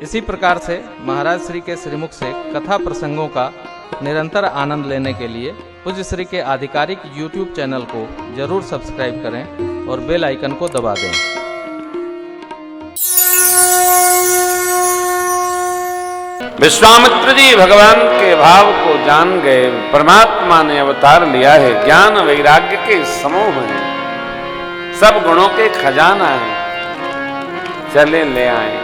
इसी प्रकार से महाराज श्री के श्रीमुख से कथा प्रसंगों का निरंतर आनंद लेने के लिए पूज्य श्री के आधिकारिक YouTube चैनल को जरूर सब्सक्राइब करें और बेल आइकन को दबा दें। विश्वामित्र जी भगवान के भाव को जान गए। परमात्मा ने अवतार लिया है, ज्ञान वैराग्य के समूह है, सब गुणों के खजाना है, चले ले आए।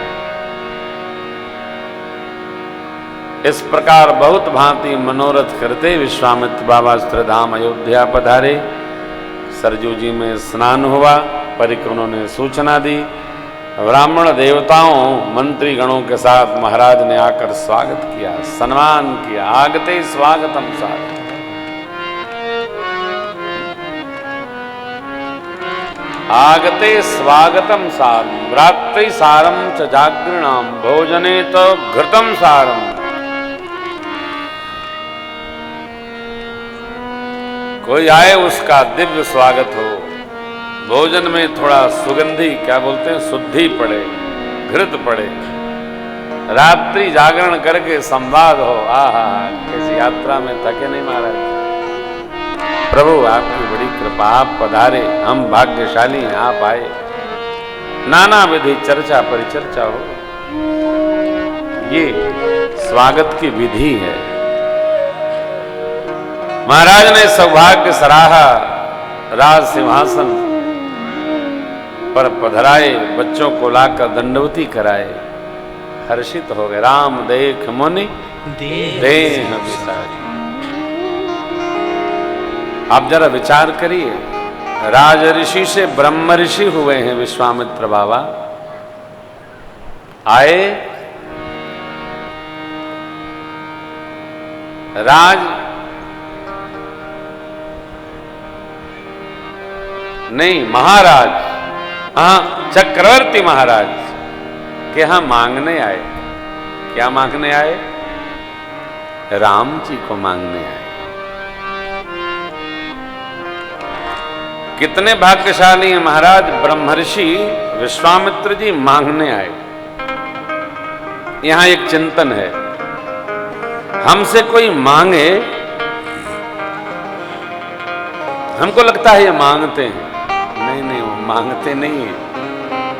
इस प्रकार बहुत भांति मनोरथ करते विश्वामित्र बाबा स्थिरधाम अयोध्या पधारे। सरजू जी में स्नान हुआ, परिक्र ने सूचना दी। ब्राह्मण देवताओं मंत्री गणों के साथ महाराज ने आकर स्वागत किया, सम्मान किया। आगते स्वागतम सागतम, आगते स्वागतम सारम, रात्रि सारम च जागृणाम, भोजने तो घृतम सारम। कोई आए उसका दिव्य स्वागत हो, भोजन में थोड़ा सुगंधी क्या बोलते हैं शुद्धि पड़े, घृत पड़े, रात्रि जागरण करके संवाद हो। आहा, कैसी यात्रा में थके नहीं महाराज। प्रभु आपकी बड़ी कृपा, आप पधारे, हम भाग्यशाली हैं, आप आए। नाना विधि चर्चा परिचर्चा हो, ये स्वागत की विधि है। महाराज ने सौभाग्य सराहा, राज सिंहासन पर पधराए, बच्चों को लाकर दंडवती कराए, हर्षित हो गए। राम देख मुनि देह विसारी। आप जरा विचार करिए, राज ऋषि से ब्रह्म ऋषि हुए हैं विश्वामित्र बाबा। आए, राज नहीं महाराज, हाँ चक्रवर्ती महाराज के यहां मांगने आए। क्या मांगने आए? राम जी को मांगने आए। कितने भाग्यशाली हैं महाराज, ब्रह्मर्षि विश्वामित्र जी मांगने आए। यहां एक चिंतन है, हमसे कोई मांगे, हमको लगता है ये मांगते हैं। नहीं, वो मांगते नहीं है,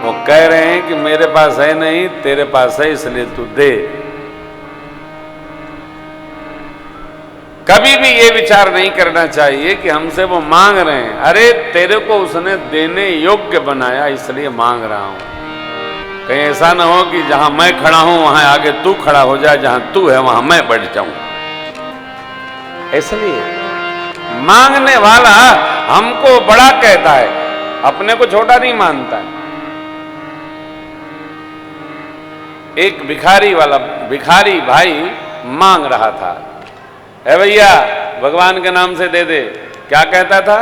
वो कह रहे हैं कि मेरे पास है नहीं, तेरे पास है, इसलिए तू दे। कभी भी ये विचार नहीं करना चाहिए कि हमसे वो मांग रहे हैं। अरे तेरे को उसने देने योग्य बनाया, इसलिए मांग रहा हूं। कहीं ऐसा ना हो कि जहां मैं खड़ा हूं वहां आगे तू खड़ा हो जाए, जहां तू है वहां मैं बढ़ जाऊं। इसलिए मांगने वाला हमको बड़ा कहता है, अपने को छोटा नहीं मानता है। एक भिखारी भाई मांग रहा था, है भैया भगवान के नाम से दे दे। क्या कहता था?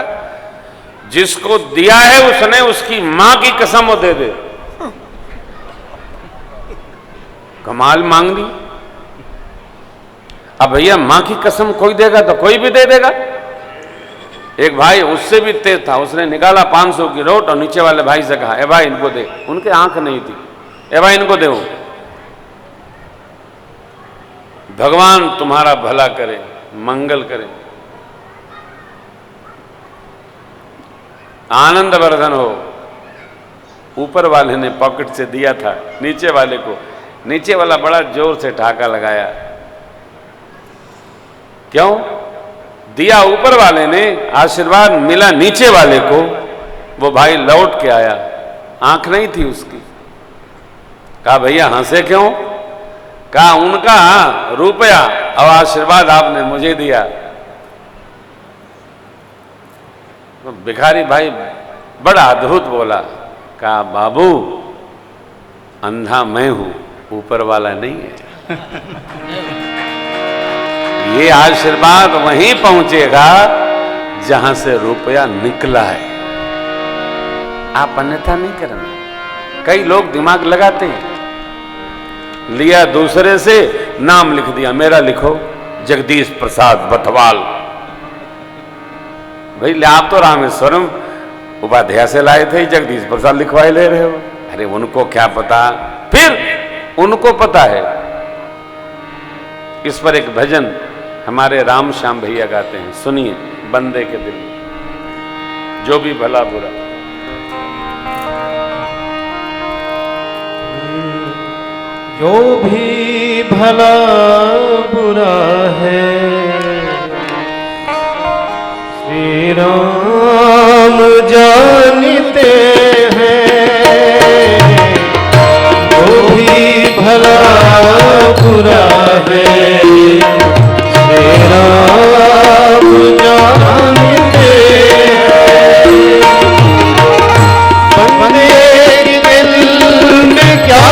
जिसको दिया है उसने उसकी मां की कसम वो दे दे। कमाल मांग ली। अब भैया मां की कसम कोई देगा तो कोई भी दे देगा। एक भाई उससे भी तेज था, उसने निकाला 500 की नोट और नीचे वाले भाई से कहा, ए भाई इनको दे। उनके आंख नहीं थी, ए भाई इनको दो, भगवान तुम्हारा भला करे, मंगल करे, आनंद वर्धन हो। ऊपर वाले ने पॉकेट से दिया था नीचे वाले को, नीचे वाला बड़ा जोर से ठहाका लगाया। क्यों दिया ऊपर वाले ने, आशीर्वाद मिला नीचे वाले को। वो भाई लौट के आया, आंख नहीं थी उसकी। कहा भैया हंसे क्यों? कहा उनका रुपया और आशीर्वाद आपने मुझे दिया। तो भिखारी भाई बड़ा अद्भुत बोला, कहा बाबू अंधा मैं हूं, ऊपर वाला नहीं है। ये आशीर्वाद वहीं पहुंचेगा जहां से रुपया निकला है। आप अन्यथा नहीं करना। कई लोग दिमाग लगाते हैं, लिया दूसरे से, नाम लिख दिया, मेरा लिखो जगदीश प्रसाद बथवाल। भाई आप तो रामेश्वरम उपाध्याय से लाए थे, जगदीश प्रसाद लिखवाए ले रहे हो। अरे उनको क्या पता। फिर उनको पता है। इस पर एक भजन हमारे राम श्याम भैया गाते हैं, सुनिए। बंदे के दिल में जो भी भला बुरा, जो भी भला बुरा है श्री राम जानते हैं। जो भी भला बुरा है श्री राम जानते हैं। बंदे के दिल में क्या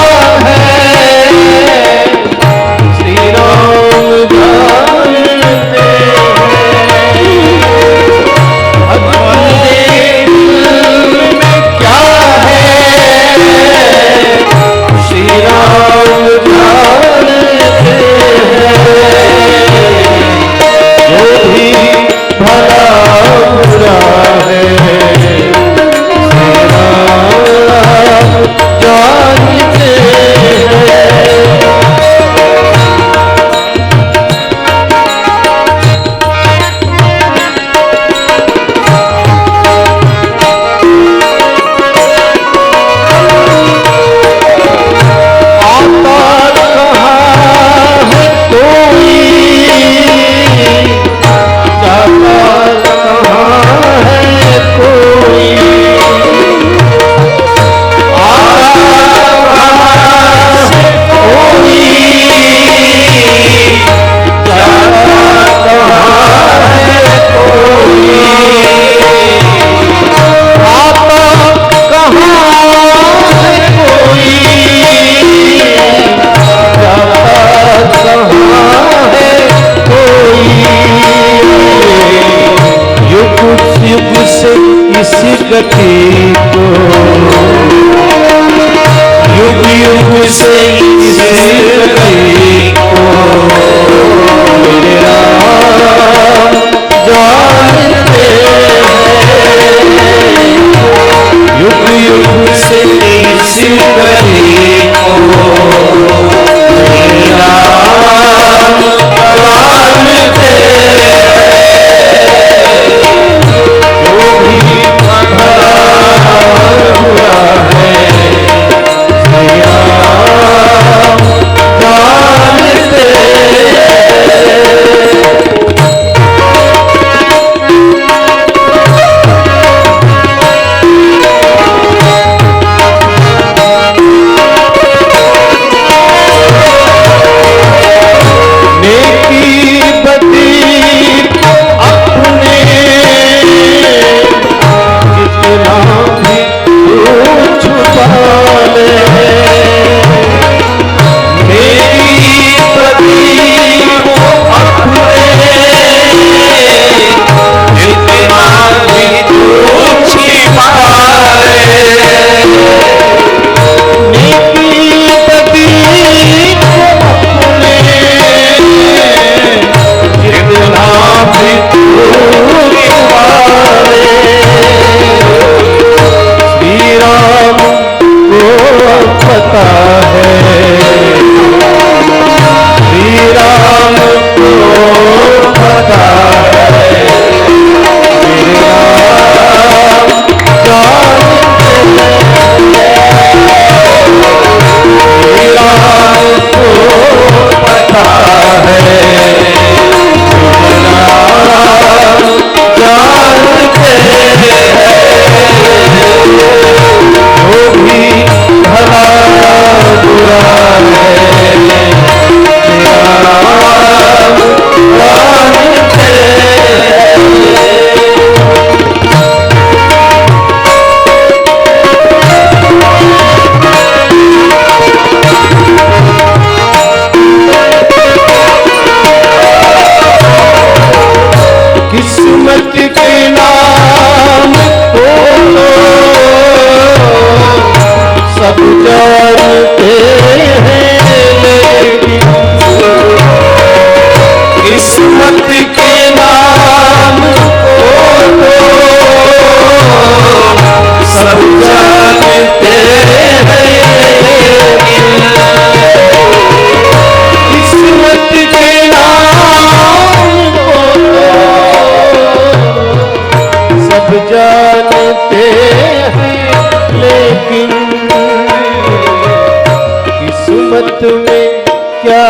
किस्मत में क्या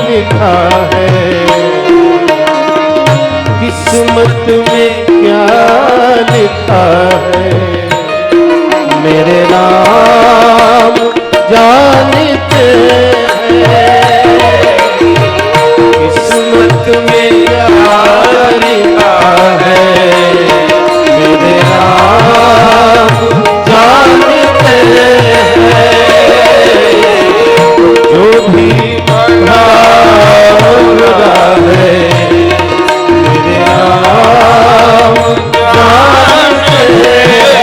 लिखा है, किस्मत में क्या लिखा है, मेरे राम जानते हैं, किस्मत में क्या लिखा है, मेरे राम जानते हैं, जो भी भला बुरा है, मेरे राम जानते हैं,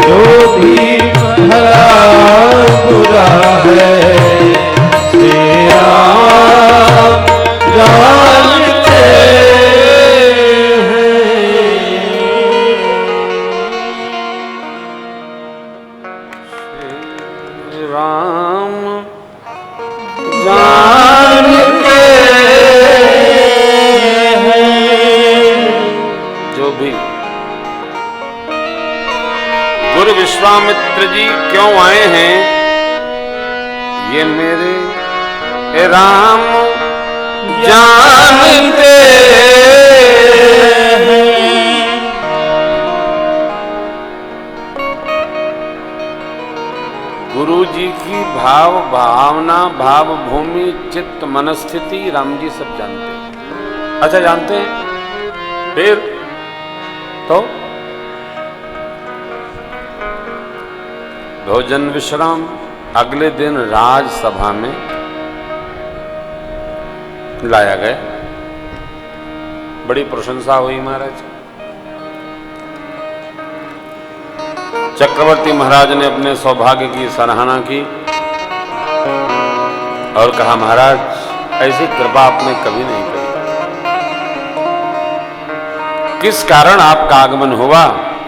जो भी भला बुरा है, श्री राम जानते हैं। राम जानते हैं। जो भी गुरु विश्वामित्र जी क्यों आए हैं, ये मेरे राम जानते हैं। गुरु जी की भाव भावना, भाव भूमि, चित्त, मनस्थिति राम जी सब जानते हैं। अच्छा, जानते हैं फिर तो भोजन विश्राम अगले दिन राजसभा में लाया गया। बड़ी प्रशंसा हुई महाराज। चक्रवर्ती महाराज ने अपने सौभाग्य की सराहना की और कहा, महाराज ऐसी कृपा आपने कभी नहीं करी। किस कारण आपका आगमन हुआ,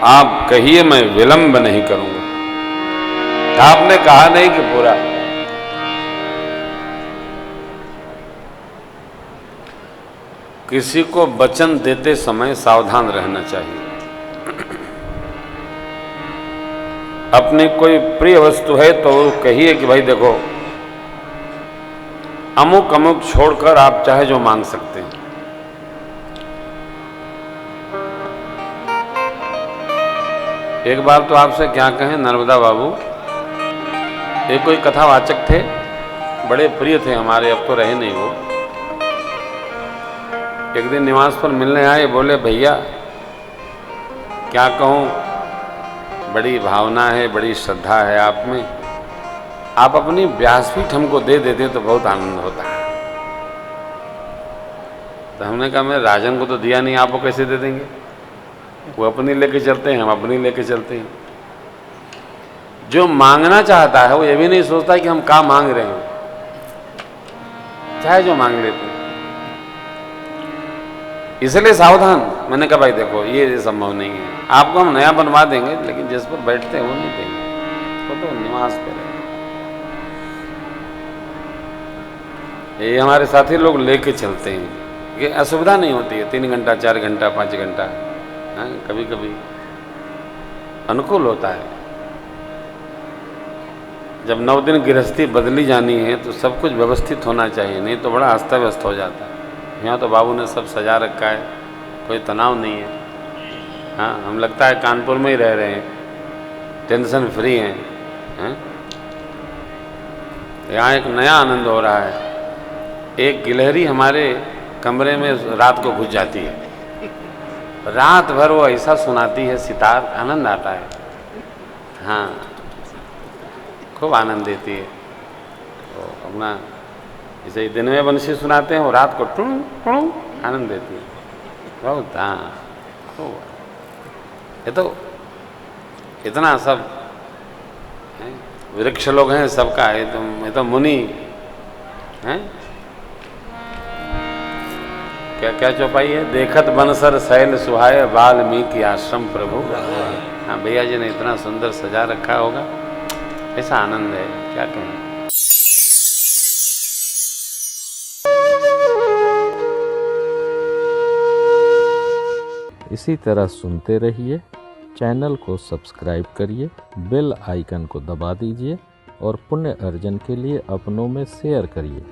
आप कहिए, मैं विलंब नहीं करूंगा। आपने कहा नहीं कि पूरा। किसी को वचन देते समय सावधान रहना चाहिए। अपनी कोई प्रिय वस्तु है तो कहिए कि भाई देखो, अमुक अमुक छोड़कर आप चाहे जो मांग सकते हैं। एक बार तो आपसे क्या कहें नर्मदा बाबू, एक कोई कथावाचक थे, बड़े प्रिय थे हमारे, अब तो रहे नहीं वो। एक दिन निवास पर मिलने आए, बोले भैया क्या कहूँ, बड़ी भावना है, बड़ी श्रद्धा है आप में, आप अपनी व्यासपीठ हमको दे देते तो बहुत आनंद होता है। तो हमने कहा, मैं राजन को तो दिया नहीं, आपको कैसे दे देंगे। वो अपनी लेके चलते हैं, हम अपनी लेके चलते हैं। जो मांगना चाहता है वो ये भी नहीं सोचता कि हम क्या मांग रहे हैं, चाहे जो मांग लेते हैं। इसलिए सावधान। मैंने कहा भाई देखो, ये संभव नहीं है, आपको हम नया बनवा देंगे, लेकिन जिस पर बैठते हैं वो नहीं देंगे, वो तो निवास पे रहे। ये हमारे साथी लोग लेके चलते हैं, ये असुविधा नहीं होती है। 3 घंटा 4 घंटा 5 घंटा कभी कभी अनुकूल होता है। जब 9 दिन गृहस्थी बदली जानी है तो सब कुछ व्यवस्थित होना चाहिए, नहीं तो बड़ा अस्त व्यस्त हो जाता है। यहाँ तो बाबू ने सब सजा रखा है, कोई तनाव नहीं है। हाँ, हम लगता है कानपुर में ही रह रहे हैं, टेंशन फ्री हैं। यहाँ एक नया आनंद हो रहा है। एक गिलहरी हमारे कमरे में रात को घुस जाती है, रात भर वो ऐसा सुनाती है सितार, आनंद आता है। हाँ, खूब आनंद देती है। तो अपना जैसे दिन में बंसी सुनाते हैं, वो रात को टुं टुं आनंद देती है बहुत। हाँ, खूब। ये तो इतना सब वृक्ष लोग हैं सबका, ये तो मुनि हैं। क्या क्या चौपाई है, देखत बनसर शैल सुहाय वाल्मीकि आश्रम प्रभु। हाँ, भैया जी ने इतना सुंदर सजा रखा होगा, ऐसा आनंद है, क्या कहें। इसी तरह सुनते रहिए, चैनल को सब्सक्राइब करिए, बेल आइकन को दबा दीजिए और पुण्य अर्जन के लिए अपनों में शेयर करिए।